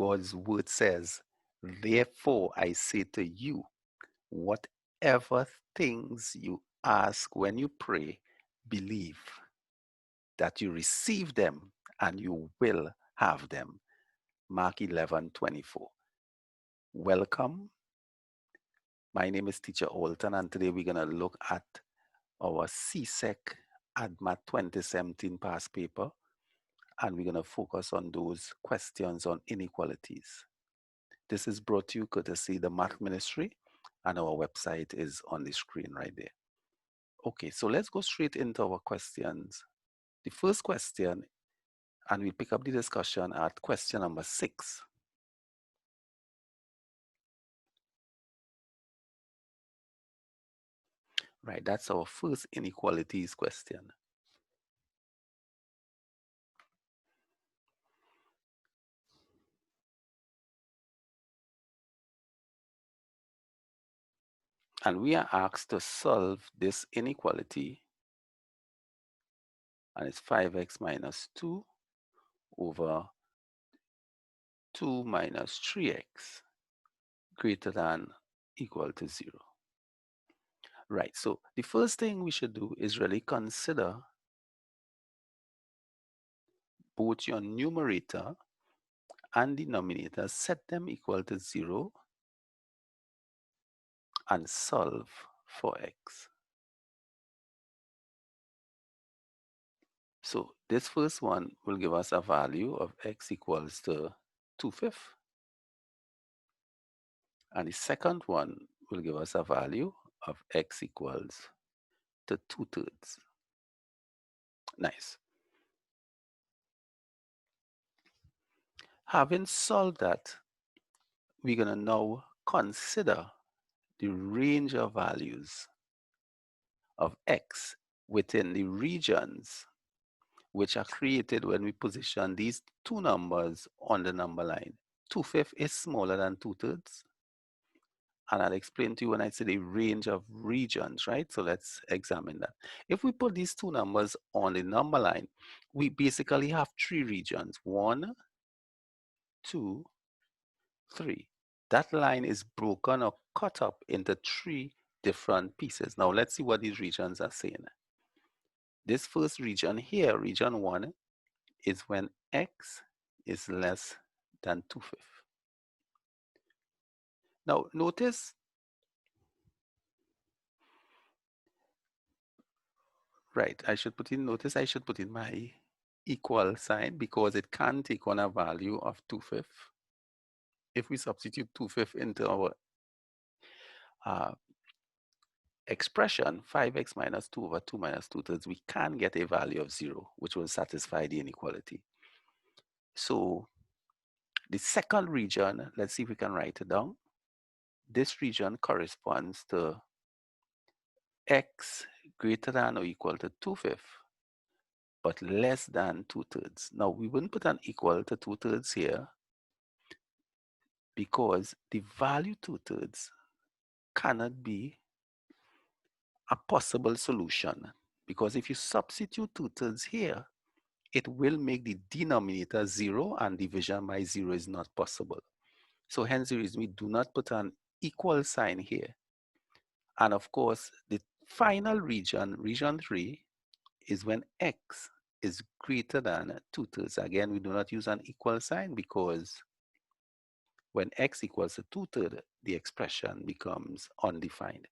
God's word says, therefore I say to you, whatever things you ask when you pray, believe that you receive them and you will have them. Mark 11:24. Welcome. My name is Teacher Alton, and today we're going to look at our CSEC ADMAT 2017 past paper, and we're going to focus on those questions on inequalities. This is brought to you courtesy the Math Ministry, and our website is on the screen right there. Okay, so let's go straight into our questions. The first question, and we'll pick up the discussion at question number 6. Right, that's our first inequalities question. And we are asked to solve this inequality, and it's 5x minus 2 over 2 minus 3x greater than equal to 0. Right, so the first thing we should do is really consider both your numerator and denominator, set them equal to 0 and solve for x. So this first one will give us a value of x equals to 2/5. And the second one will give us a value of x equals to 2/3. Nice. Having solved that, we're going to now consider the range of values of x within the regions which are created when we position these two numbers on the number line. 2/5 is smaller than 2/3. And I'll explain to you when I say the range of regions, right? So let's examine that. If we put these two numbers on the number line, we basically have 3 regions. 1, 2, 3. That line is broken or cut up into 3 different pieces. Now let's see what these regions are saying. This first region here, region 1, is when x is less than 2/5. Now notice, right, I should put in my equal sign because it can take on a value of 2/5. If we substitute 2/5 into our expression, 5x minus 2 over 2 minus 2/3, we can get a value of 0, which will satisfy the inequality. So the second region, let's see if we can write it down. This region corresponds to x greater than or equal to 2/5, but less than 2/3. Now, we wouldn't put an equal to 2/3 here because the value 2/3 cannot be a possible solution, because if you substitute 2/3 here, it will make the denominator 0 and division by 0 is not possible. So hence the reason we do not put an equal sign here. And of course, the final region, region 3, is when x is greater than 2/3. Again, we do not use an equal sign because when x equals to 2/3, the expression becomes undefined.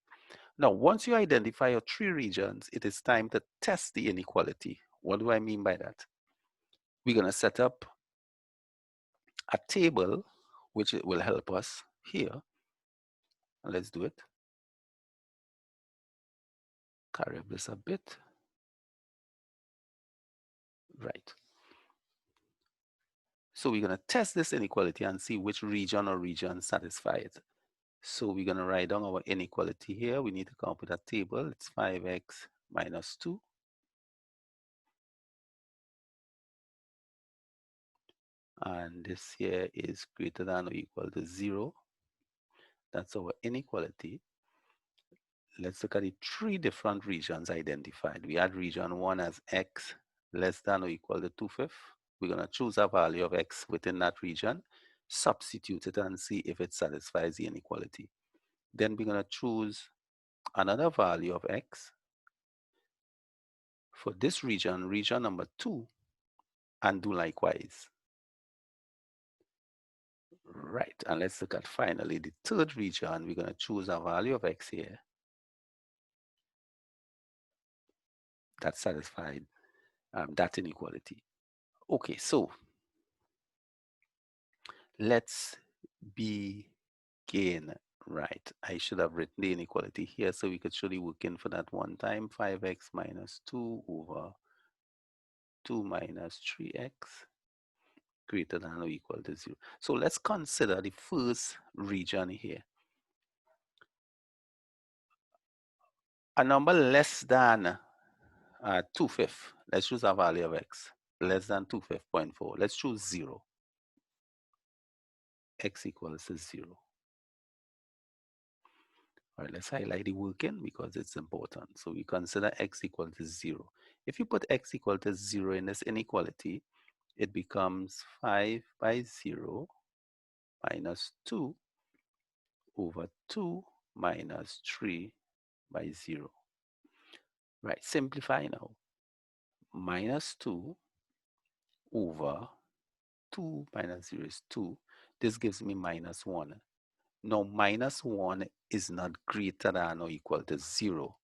Now, once you identify your 3 regions, it is time to test the inequality. What do I mean by that? We're going to set up a table which will help us here. Let's do it. Carry up this a bit. Right. So we're going to test this inequality and see which region or regions satisfy it. So we're going to write down our inequality here. We need to come up with a table. It's 5x minus 2. And this here is greater than or equal to 0. That's our inequality. Let's look at the 3 different regions identified. We had region 1 as x less than or equal to 2/5. We're going to choose a value of x within that region. substitute it and see if it satisfies the inequality. Then we're going to choose another value of x for this region, region number 2, and do likewise. Right, and let's look at finally the third region. We're going to choose a value of x here that satisfied that inequality. Okay, so let's begin. Right, I should have written the inequality here so we could surely work in for that one time. 5x minus 2 over 2 minus 3x greater than or equal to 0. So let's consider the first region here. A number less than 2/5. Let's choose a value of x. Less than 2/5, 0.4. Let's choose 0. X equals to 0. All right, let's highlight the working because it's important. So we consider x equal to 0. If you put x equal to 0 in this inequality, it becomes 5 by 0 minus 2 over 2 minus 3 by 0. Right, simplify now. Minus 2 over 2 minus 0 is 2. This gives me minus 1. Now, minus 1 is not greater than or equal to 0.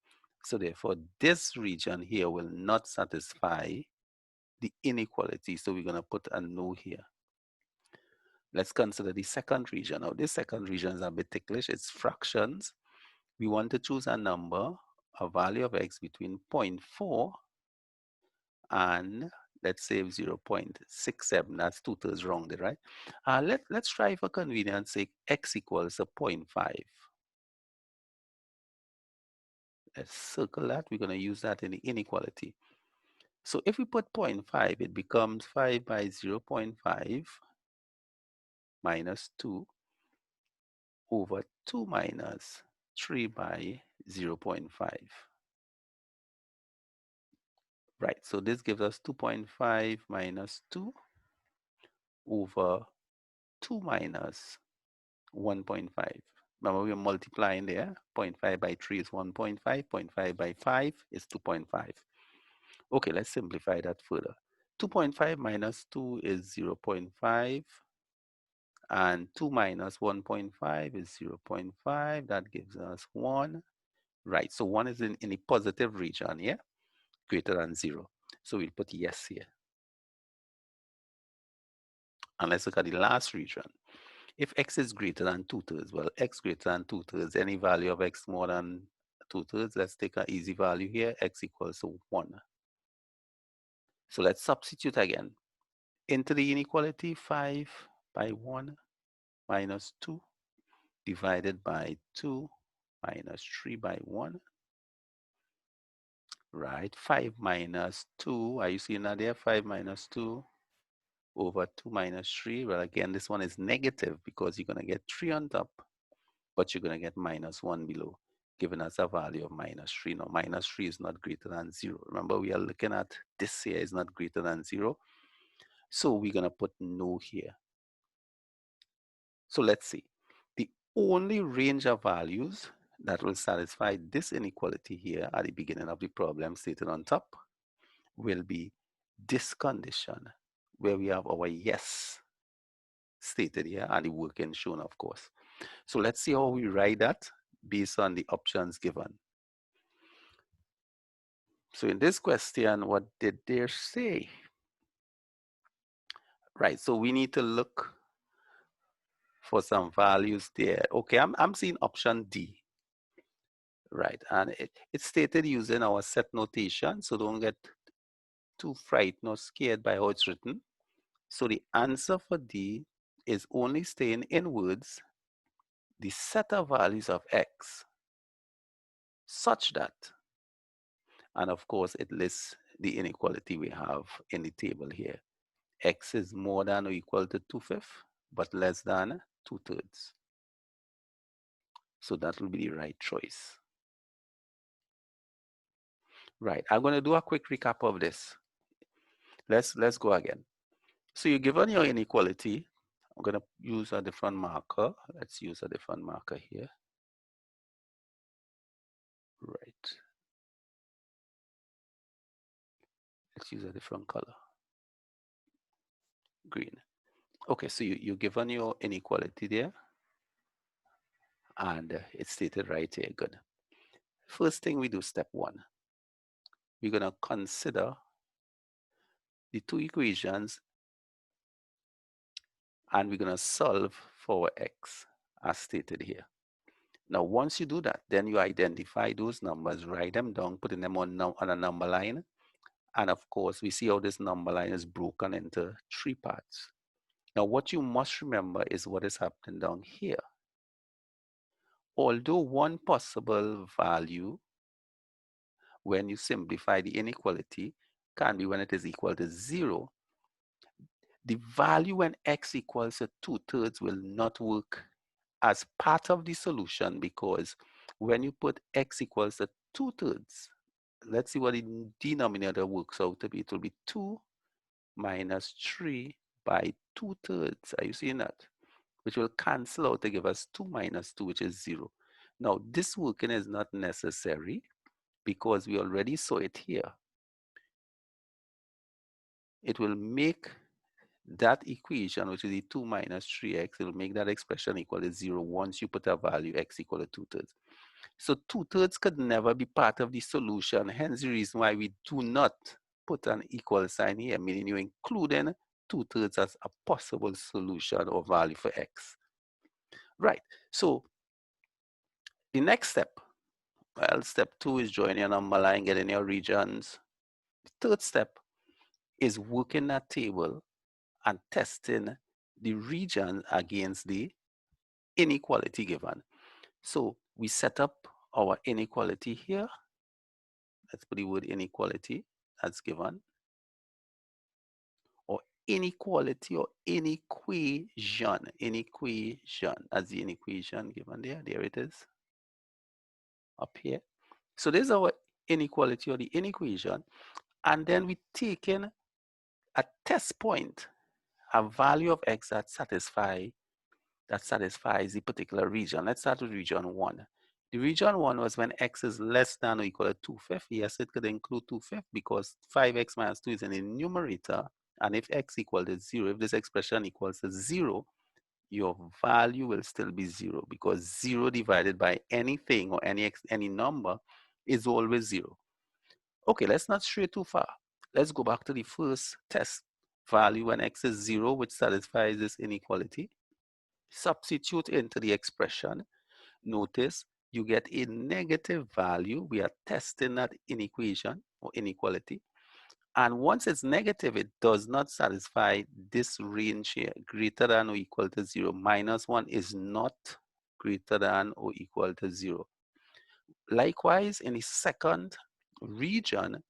So therefore, this region here will not satisfy the inequality. So we're going to put a no here. Let's consider the second region. Now, this second region is a bit ticklish. It's fractions. We want to choose a number, a value of x between 0.4 and let's say 0.67. That's 2/3 rounded, right? Let's try for convenience sake x equals to 0.5. Let's circle that. We're going to use that in the inequality. So if we put 0.5, it becomes 5 by 0.5 minus 2 over 2 minus 3 by 0.5. Right, so this gives us 2.5 minus 2 over 2 minus 1.5. Remember, we're multiplying there. 0.5 by 3 is 1.5. 0.5 by 5 is 2.5. Okay, let's simplify that further. 2.5 minus 2 is 0.5. And 2 minus 1.5 is 0.5. That gives us 1. Right, so 1 is in the positive region, yeah? Greater than 0. So we'll put yes here. And let's look at the last region. If x is greater than 2/3, well, x greater than 2/3, any value of x more than 2/3, let's take an easy value here, x equals to 1. So let's substitute again. Into the inequality, 5 by 1 minus 2 divided by 2 minus 3 by 1. Right, 5 minus 2, are you seeing that there? 5 minus 2 over 2 minus 3. Well, again, this one is negative because you're going to get 3 on top, but you're going to get minus 1 below, giving us a value of minus 3. Now, minus 3 is not greater than 0. Remember, we are looking at this here is not greater than 0. So we're going to put no here. So let's see. The only range of values that will satisfy this inequality here at the beginning of the problem stated on top will be this condition where we have our yes stated here and the working shown, of course. So let's see how we write that based on the options given. So in this question, what did they say? Right, so we need to look for some values there. Okay, I'm seeing option D. Right, and it's stated using our set notation, so don't get too frightened or scared by how it's written. So the answer for D is only staying in words the set of values of x such that, and of course it lists the inequality we have in the table here. X is more than or equal to 2/5, but less than 2/3. So that will be the right choice. Right, I'm going to do a quick recap of this. Let's go again. So you're given your inequality I'm going to use a different marker. Let's use a different marker here. Right. Let's use a different color. Green. Okay, so you're given your inequality there, and it's stated right here. Good. First thing we do, step one, we're going to consider the two equations, and we're going to solve for x as stated here. Now, once you do that, then you identify those numbers, write them down, putting them on a number line. And of course, we see how this number line is broken into three parts. Now, what you must remember is what is happening down here. Although one possible value when you simplify the inequality can be when it is equal to 0, the value when x equals to 2/3 will not work as part of the solution, because when you put x equals to 2/3, let's see what the denominator works out to be. It will be 2 minus 3 by 2/3. Are you seeing that? Which will cancel out to give us 2 minus 2, which is 0. Now, this working is not necessary because we already saw it here. It will make that equation, which is the 2 minus 3x, it will make that expression equal to 0 once you put a value x equal to 2/3. So 2/3 could never be part of the solution. Hence the reason why we do not put an equal sign here, meaning you're including 2/3 as a possible solution or value for x. Right. So the next step, well, step 2 is drawing your number line, getting your regions. The third step is working that table and testing the region against the inequality given. So we set up our inequality here. Let's put the word inequality that's given, or inequality or inequation. Inequation, that's the inequation given there. There it is, up here. So there's our inequality or the inequation. And then we take in a test point, a value of x that satisfies the particular region. Let's start with region 1. The region 1 was when x is less than or equal to 2/5. Yes, it could include 2/5 because 5x minus 2 is in the numerator. And if x equals to 0, if this expression equals to 0, your value will still be 0, because 0 divided by anything or any number is always 0. Okay, let's not stray too far. Let's go back to the first test value when x is 0, which satisfies this inequality. Substitute into the expression. Notice you get a negative value. We are testing that inequation or inequality. And once it's negative, it does not satisfy this range here, greater than or equal to 0. -1 is not greater than or equal to 0. Likewise, in the second region,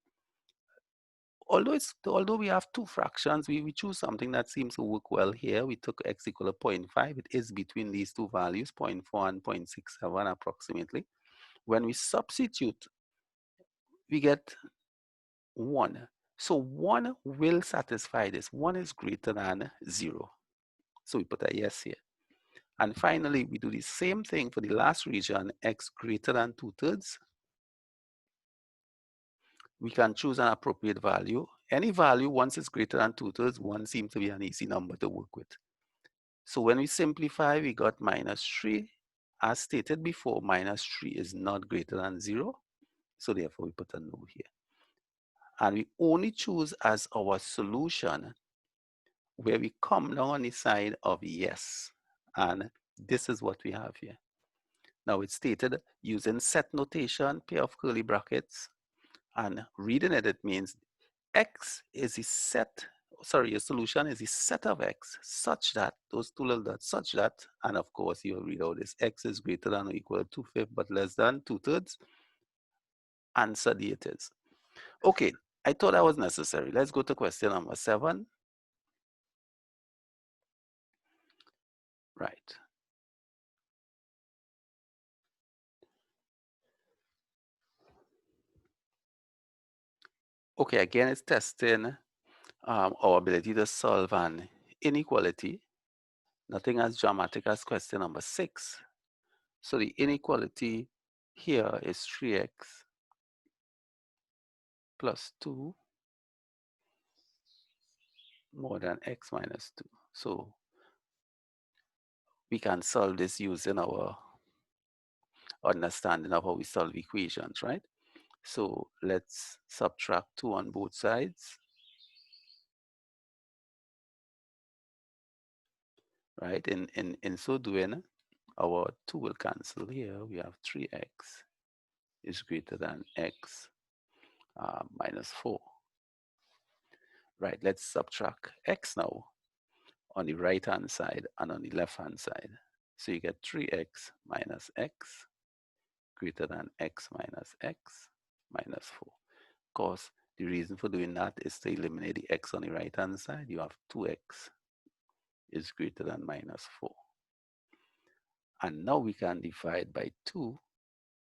although we have two fractions, we choose something that seems to work well here. We took x equal to 0.5. It is between these two values, 0.4 and 0.67 approximately. When we substitute, we get 1. So 1 will satisfy this. 1 is greater than 0. So we put a yes here. And finally, we do the same thing for the last region, x greater than 2/3. We can choose an appropriate value. Any value, once it's greater than 2/3, 1 seems to be an easy number to work with. So when we simplify, we got -3. As stated before, -3 is not greater than 0. So therefore, we put a no here. And we only choose as our solution where we come down on the side of yes. And this is what we have here. Now it's stated using set notation, pair of curly brackets, and reading it, it means x is a set, sorry, your solution is a set of x such that, those two little dots, such that, and of course you'll read out this, x is greater than or equal to 2/5 but less than 2/3. Answer D it is. Okay, I thought that was necessary. Let's go to question number 7. Right. Okay, again, it's testing our ability to solve an inequality. Nothing as dramatic as question number 6. So the inequality here is 3x plus 2 more than x minus 2. So we can solve this using our understanding of how we solve equations, right? So let's subtract 2 on both sides, right? In so doing, our 2 will cancel here. We have 3x is greater than x minus 4. Right, let's subtract x now on the right-hand side and on the left-hand side. So you get 3x minus x greater than x minus x minus 4. Of course, the reason for doing that is to eliminate the x on the right-hand side. You have 2x is greater than minus 4. And now we can divide by 2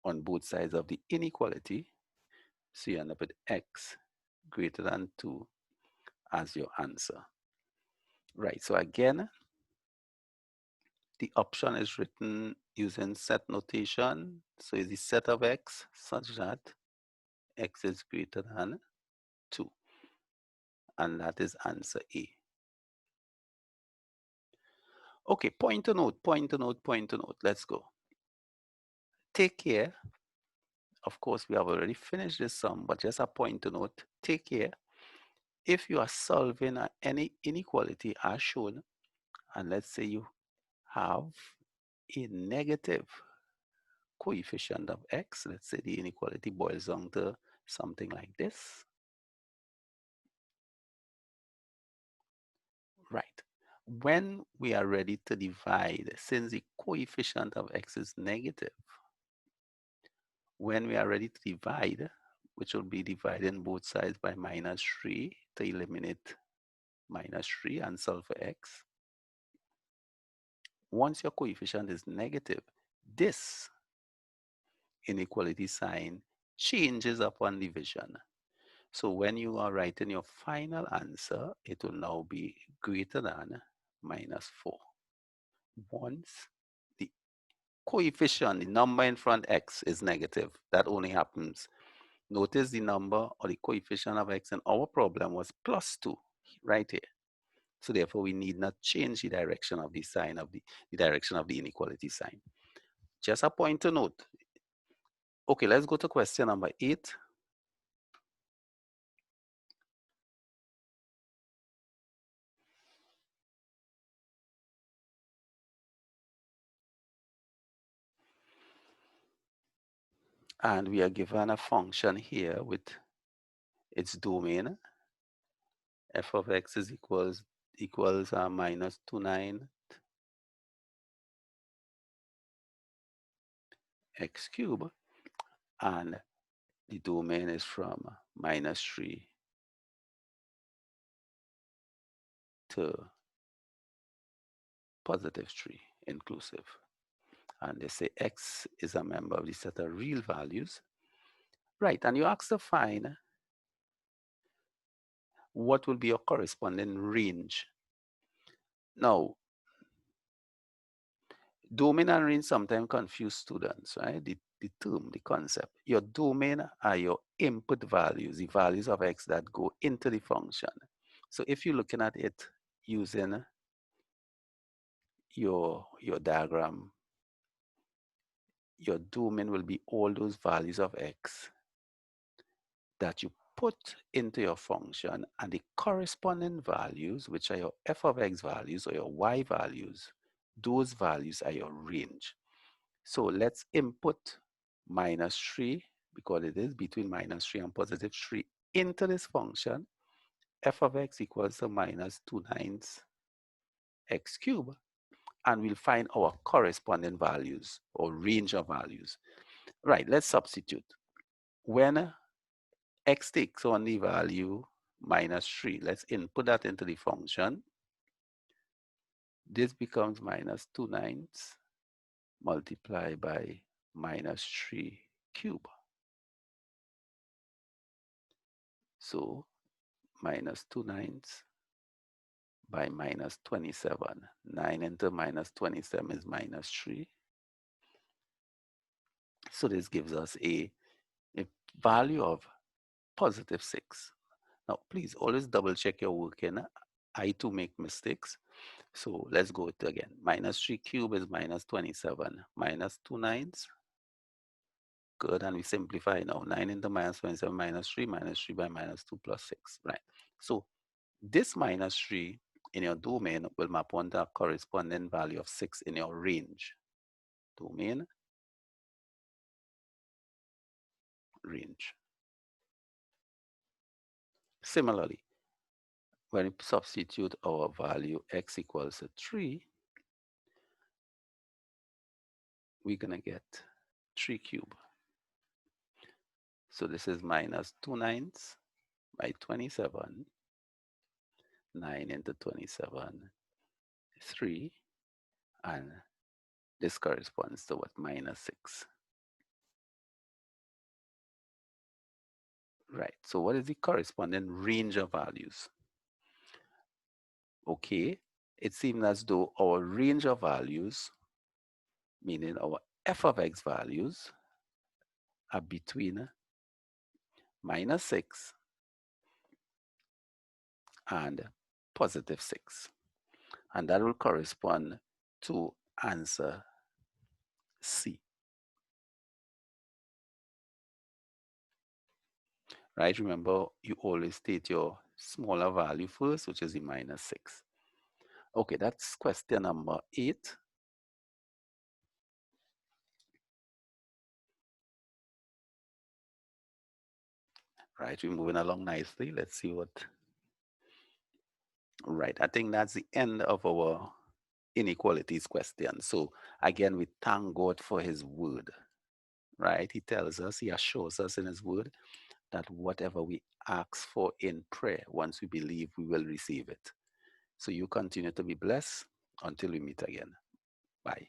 on both sides of the inequality. So you end up with x greater than 2 as your answer. Right, so again, the option is written using set notation. So it's the set of x such that x is greater than 2. And that is answer A. Okay, point to note, point to note, point to note. Let's go. Take care. Of course, we have already finished this sum, but just a point to note. Take care. If you are solving any inequality as shown, and let's say you have a negative coefficient of x, let's say the inequality boils down to something like this. Right. When we are ready to divide, since the coefficient of x is negative, when we are ready to divide, which will be dividing both sides by minus 3 to eliminate minus 3 and solve for x. Once your coefficient is negative, this inequality sign changes upon division. So when you are writing your final answer, it will now be greater than minus 4. Once the coefficient, the number in front x is negative, that only happens. Notice the number or the coefficient of x in our problem was plus 2 right here. So therefore we need not change the direction of the sign of the direction of the inequality sign. Just a point to note. Okay, let's go to question number 8. And we are given a function here with its domain. F of x is equals minus 29 x cubed, and the domain is from minus 3 to positive 3 inclusive. And they say x is a member of the set of real values. Right, and you ask to find what will be your corresponding range. Now, domain and range sometimes confuse students, right? The term, the concept. Your domain are your input values, the values of x that go into the function. So if you're looking at it using your diagram, your domain will be all those values of x that you put into your function, and the corresponding values, which are your f of x values or your y values, those values are your range. So let's input minus 3, because it is between minus 3 and positive 3, into this function. F of x equals to minus 2/9 x cubed. And we'll find our corresponding values or range of values. Right, let's substitute. When x takes on the value minus 3, let's input that into the function. This becomes minus 2/9 multiplied by minus 3 cubed. So minus 2/9 by minus 27. 9 into minus 27 is minus 3. So this gives us a value of positive 6. Now, please always double check your work. I too make mistakes. So let's go it again. Minus 3 cube is minus 27. Minus 2 nines. Good. And we simplify now. 9 into minus 27 minus 3. Minus 3 by minus 2 plus 6. Right. So this minus 3 in your domain will map on the corresponding value of 6 in your range. Domain, range. Similarly, when we substitute our value x equals to 3, we're going to get 3 cube. So this is minus 2 nines by 27. 9 into 27, 3. And this corresponds to what? Minus 6. Right. So what is the corresponding range of values? Okay. It seems as though our range of values, meaning our f of x values, are between minus 6 and positive 6. And that will correspond to answer C. Right? Remember, you always state your smaller value first, which is the minus 6. Okay, that's question number 8. Right, we're moving along nicely. Let's see what. Right, I think that's the end of our inequalities question. So again, we thank God for his word. Right, he tells us, he assures us in his word that whatever we ask for in prayer, once we believe, we will receive it. So you continue to be blessed until we meet again. Bye.